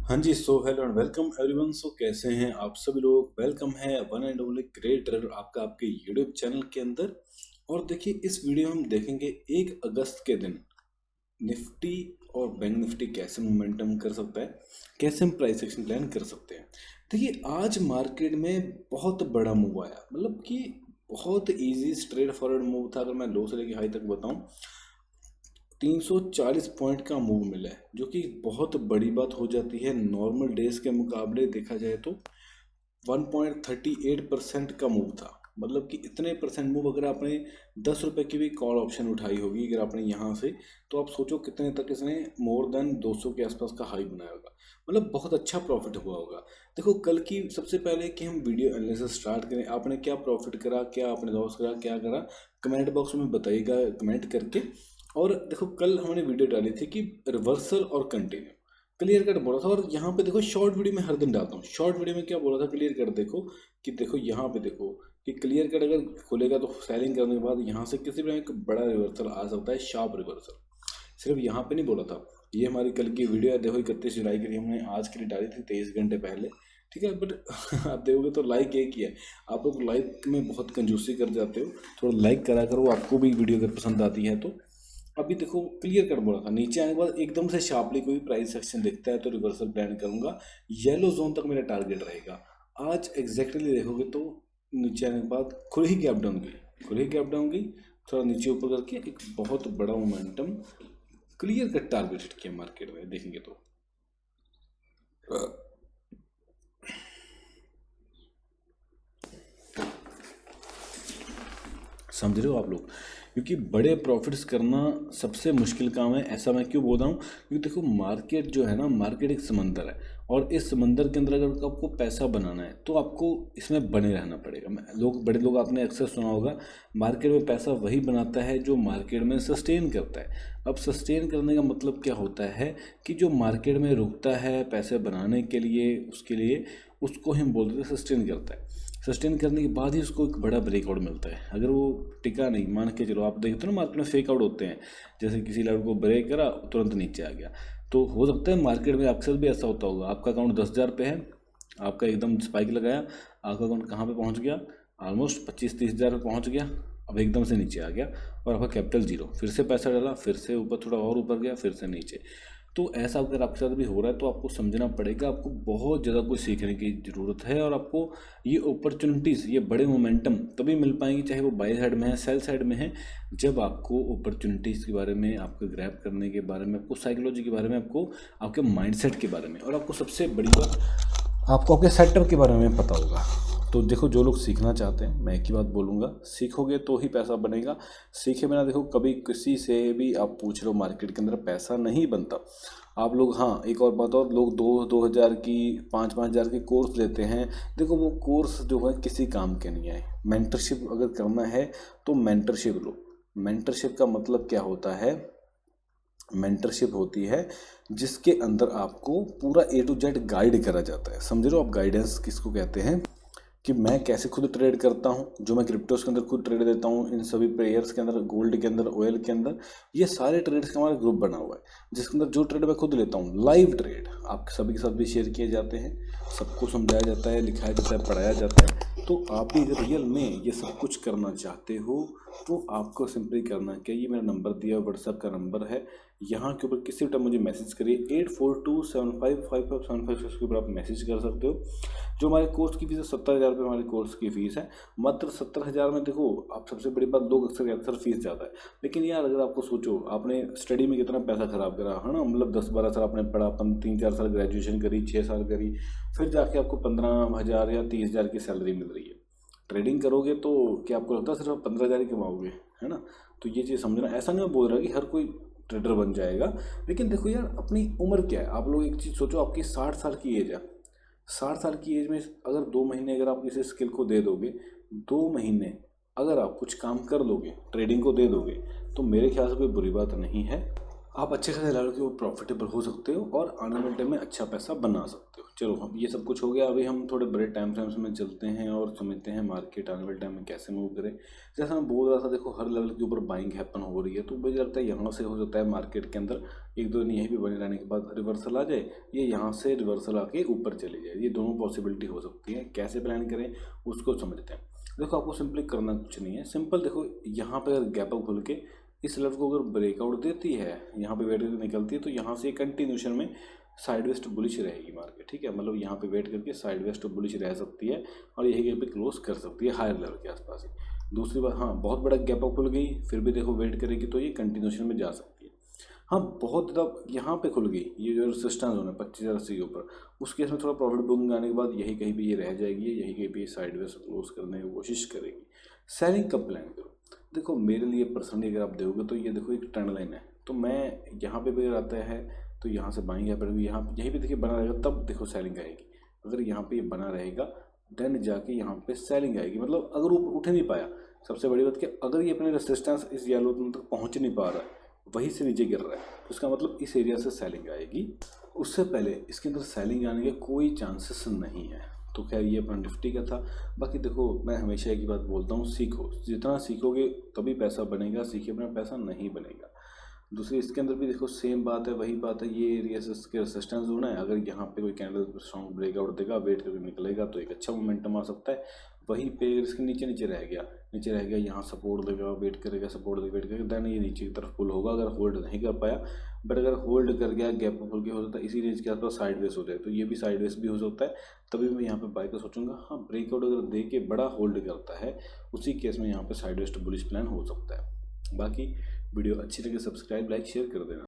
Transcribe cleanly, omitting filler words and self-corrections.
हाँ जी, so hello and welcome everyone. So कैसे हैं आप सभी लोग। वेलकम है one and only great trader आपका आपके यूट्यूब चैनल के अंदर। और देखिए, इस वीडियो में हम देखेंगे 1 अगस्त के दिन निफ्टी और बैंक निफ्टी कैसे मोमेंटम कर सकता है, कैसे हम प्राइस एक्शन प्लान कर सकते हैं। देखिए, आज मार्केट में बहुत बड़ा मूव आया, मतलब कि बहुत इजी स्ट्रेट फॉरवर्ड मूव था। अगर मैं लो से लेके हाई तक बताऊं, 340 पॉइंट का मूव मिला है, जो कि बहुत बड़ी बात हो जाती है। नॉर्मल डेज के मुकाबले देखा जाए तो 1.38% का मूव था। मतलब कि इतने परसेंट मूव अगर आपने 10 रुपए की भी कॉल ऑप्शन उठाई होगी अगर आपने यहाँ से, तो आप सोचो कितने तक इसने मोर देन 200 के आसपास का हाई बनाया होगा। मतलब बहुत अच्छा प्रॉफिट हुआ होगा। देखो, कल की सबसे पहले कि हम वीडियो एनालिसिस स्टार्ट करें, आपने क्या प्रॉफिट करा, क्या आपने लॉस करा, क्या करा, कमेंट बॉक्स में बताइएगा कमेंट करके। और देखो, कल हमने वीडियो डाली थी कि रिवर्सल और कंटिन्यू क्लियर कट बोला था। और यहाँ पे देखो, शॉर्ट वीडियो में हर दिन डालता हूँ। शॉर्ट वीडियो में क्या बोला था, क्लियर कट देखो कि देखो यहाँ पे देखो कि क्लियर कट अगर खुलेगा तो सेलिंग करने के बाद यहाँ से किसी भी एक बड़ा रिवर्सल आ सकता है, शार्प रिवर्सल। सिर्फ यहाँ पे नहीं बोला था। ये हमारी कल की वीडियो है, देखो 31 जुलाई की थी, हमने आज के लिए डाली थी 23 घंटे पहले। ठीक है, बट आप देखोगे तो लाइक एक ही है। आप लोग लाइक में बहुत कंजूसी कर जाते हो। थोड़ा लाइक करा करो, आपको भी वीडियो अगर पसंद आती है तो। अभी देखो, क्लियर कट बोला था, नीचे आने के बाद एकदम से शार्पली कोई प्राइस सेक्शन दिखता है तो रिवर्सल प्लान करूंगा। येलो जोन तक मेरा टारगेट रहेगा। आज एग्जैक्टली देखोगे तो नीचे आने के बाद खुद ही गैप डाउन गई, खुद ही गैप डाउन गई, थोड़ा नीचे ऊपर करके एक बहुत बड़ा momentum clear cut target hit किया मार्केट में देखेंगे तो। समझ रहे हो आप लोग, क्योंकि बड़े प्रॉफिट्स करना सबसे मुश्किल काम है। ऐसा मैं क्यों बोल रहा हूँ, क्योंकि देखो मार्केट जो है ना, मार्केट एक समंदर है। और इस समंदर के अंदर अगर आपको पैसा बनाना है तो आपको इसमें बने रहना पड़ेगा। बड़े लोग आपने अक्सर सुना होगा, मार्केट में पैसा वही बनाता है जो मार्केट में सस्टेन करता है। अब सस्टेन करने का मतलब क्या होता है कि जो मार्केट में रुकता है पैसे बनाने के लिए, उसके लिए उसको हम बोलते हैं सस्टेन करता है। सस्टेन करने के बाद ही उसको एक बड़ा ब्रेकआउट मिलता है। अगर वो टिका नहीं, मान के चलो, आप देखते हो ना मार्केट में फेक आउट होते हैं, जैसे किसी लड़के को ब्रेक करा तुरंत नीचे आ गया। तो हो सकता है मार्केट में अक्सर भी ऐसा होता होगा, आपका अकाउंट 10,000 पे है, आपका एकदम स्पाइक लगाया, आपका अकाउंट कहाँ पे पहुँच गया, ऑलमोस्ट 25-30 हज़ार पे पहुँच गया। अब एकदम से नीचे आ गया और आपका कैपिटल जीरो, फिर से पैसा डाला, फिर से ऊपर, थोड़ा और ऊपर गया, फिर से नीचे। तो ऐसा अगर आपके साथ भी हो रहा है तो आपको समझना पड़ेगा, आपको बहुत ज़्यादा कुछ सीखने की ज़रूरत है। और आपको ये अपॉर्चुनिटीज़, ये बड़े मोमेंटम तभी मिल पाएंगी, चाहे वो बाई साइड में है सेल साइड में है, जब आपको अपॉर्चुनिटीज़ के बारे में, आपको ग्रैब करने के बारे में, आपको साइकोलॉजी के बारे में, आपको आपके माइंडसेट के बारे में, और आपको सबसे बड़ी बात, आपको आपके सेटअप के बारे में पता होगा। तो देखो, जो लोग सीखना चाहते हैं, मैं एक ही बात बोलूँगा, सीखोगे तो ही पैसा बनेगा। सीखे बिना देखो, कभी किसी से भी आप पूछ लो मार्केट के अंदर पैसा नहीं बनता। आप लोग, हाँ एक और बात, और लोग 2-2 हज़ार की, 5-5 हज़ार के कोर्स लेते हैं। देखो, वो कोर्स जो है किसी काम के नहीं है। मेंटरशिप अगर करना है तो मेंटरशिप लो। मेंटरशिप का मतलब क्या होता है, मेंटरशिप होती है जिसके अंदर आपको पूरा A to Z गाइड करा जाता है। समझ रहे हो आप, गाइडेंस किसको कहते हैं, कि मैं कैसे खुद ट्रेड करता हूँ, जो मैं क्रिप्टोस के अंदर खुद ट्रेड देता हूँ, इन सभी प्लेयर्स के अंदर, गोल्ड के अंदर, ऑयल के अंदर, ये सारे ट्रेड्स का हमारा ग्रुप बना हुआ है, जिसके अंदर जो ट्रेड मैं खुद लेता हूँ, लाइव ट्रेड आप सभी के साथ भी शेयर किए जाते हैं, सबको समझाया जाता है, लिखाया जाता है, पढ़ाया जाता है। तो आप भी अगर रियल में ये सब कुछ करना चाहते हो तो आपको सिंपली करना क्या, ये मेरा नंबर दिया, व्हाट्सएप का नंबर है, यहाँ के ऊपर किसी भी टाइम मुझे मैसेज करिए। 8427555756 के ऊपर आप मैसेज कर सकते हो। जो हमारे कोर्स की फीस है, 70,000 रुपये हमारे कोर्स की फीस है। मात्र 70,000 में देखो, आप सबसे बड़ी बात, लोग अक्सर फीस ज़्यादा है, लेकिन यार अगर आपको सोचो, आपने स्टडी में कितना पैसा खराब करा है ना, मतलब 10-12 साल आपने पढ़ा, अपन 3-4 साल ग्रेजुएशन करी, 6 साल करी, फिर जाके आपको 15,000 या 30,000 की सैलरी मिल रही है। ट्रेडिंग करोगे तो क्या आपको लगता है सिर्फ 15,000 ही कमाओगे, है ना। तो ये चीज़ समझना। ऐसा नहीं मैं बोल रहा कि हर कोई ट्रेडर बन जाएगा, लेकिन देखो यार, अपनी उम्र क्या है, आप लोग एक चीज़ सोचो, आपकी 60 साल की एज है। 60 साल की एज में अगर 2 महीने अगर आप किसी स्किल को दे दोगे, 2 महीने अगर आप कुछ काम कर लोगे, ट्रेडिंग को दे दोगे, तो मेरे ख्याल से कोई बुरी बात नहीं है। आप अच्छे खासे लेवल के वो प्रॉफिटेबल हो सकते हो और आने वाले टाइम में अच्छा पैसा बना सकते हो। चलो अब ये सब कुछ हो गया, अभी हम थोड़े बड़े टाइम फ्रेम्स में चलते हैं और समझते हैं मार्केट आने वाले टाइम में कैसे मूव करे। जैसा मैं बोल रहा था, देखो हर लेवल के ऊपर बाइंग हैपन हो रही है, तो मुझे लगता है यहाँ से हो सकता है मार्केट के अंदर एक दो दिन यहीं पे बने रहने के बाद रिवर्सल आ जाए, ये यहाँ से रिवर्सल आके ऊपर चली जाए। ये दोनों पॉसिबिलिटी हो सकती है। कैसे प्लान करें उसको समझते हैं। देखो आपको सिंपली करना कुछ नहीं है, सिंपल देखो यहाँ पे अगर गैप अप खुल के इस लेवल को अगर ब्रेकआउट देती है, यहाँ पे वेट करके निकलती है, तो यहाँ से कंटिन्यूशन में साइड वेस्ट बुलिश रहेगी मार्केट। ठीक है, मतलब यहाँ पे वेट करके साइड वेस्ट बुलिश रह सकती है और यही गैप पे क्लोज कर सकती है हायर लेवल के आसपास ही। दूसरी बात, हाँ बहुत बड़ा गैप अप खुल गई फिर भी देखो वेट करेगी तो ये कंटिन्यूशन में जा सकती है। हाँ बहुत ज़्यादा यहाँ पे खुल गई, ये जो रेजिस्टेंस जोन है 25,080 के ऊपर, उस केस में थोड़ा प्रॉफिट बुकिंग आने के बाद यही कहीं पे ये रह जाएगी, यही कहीं पे साइड वेस्ट क्लोज करने की कोशिश करेगी। सेलिंग कब प्लान करो? देखो मेरे लिए पर्सनली अगर आप देखोगे तो ये देखो एक ट्रेंड लाइन है, तो मैं यहाँ पे भी अगर आता है तो यहाँ से बाइंग है, पर भी यहाँ यहीं पे देखिए बना रहेगा तब देखो सेलिंग आएगी। अगर यहाँ पे ये बना रहेगा देन जाके यहाँ पे सेलिंग आएगी। मतलब अगर ऊपर उठ नहीं पाया, सबसे बड़ी बात कि अगर ये अपने रेजिस्टेंस इस येलो तक पहुँच नहीं पा रहा है, वहीं से नीचे गिर रहा है, तो इसका मतलब इस एरिया से सेलिंग आएगी। उससे पहले इसके अंदर सेलिंग आने के कोई चांसेस नहीं है। तो खैर ये अपना निफ्टी का था। बाकी देखो मैं हमेशा एक ही बात बोलता हूँ, सीखो, जितना सीखोगे तभी पैसा बनेगा, सीखे बिना पैसा नहीं बनेगा। दूसरी इसके अंदर भी देखो सेम बात है, वही बात है, ये एरिया से इसके रेजिस्टेंस जोन है, अगर यहाँ पे कोई कैंडल स्ट्रॉन्ग ब्रेकआउट देगा वेट करके निकलेगा तो एक अच्छा मोमेंटम आ सकता है। वहीं पे इसके नीचे नीचे रह गया यहाँ सपोर्ट देगा वेट करेगा, सपोर्ट देगा वेट करेगा, देन ये नीचे की तरफ पुल होगा अगर होल्ड नहीं कर पाया। बट अगर होल्ड कर गया गैप पुल के हो सकता है इसी रेंज के आसपास साइडवेज हो जाए, तो ये भी साइडवेज भी हो सकता है, तभी मैं यहाँ पे बाय का सोचूंगा। हाँ ब्रेकआउट अगर दे के बड़ा होल्ड करता है उसी केस में यहाँ पे साइडवेज टू बुलिश प्लान हो सकता है। बाकी वीडियो अच्छी लगे सब्सक्राइब लाइक शेयर कर देना।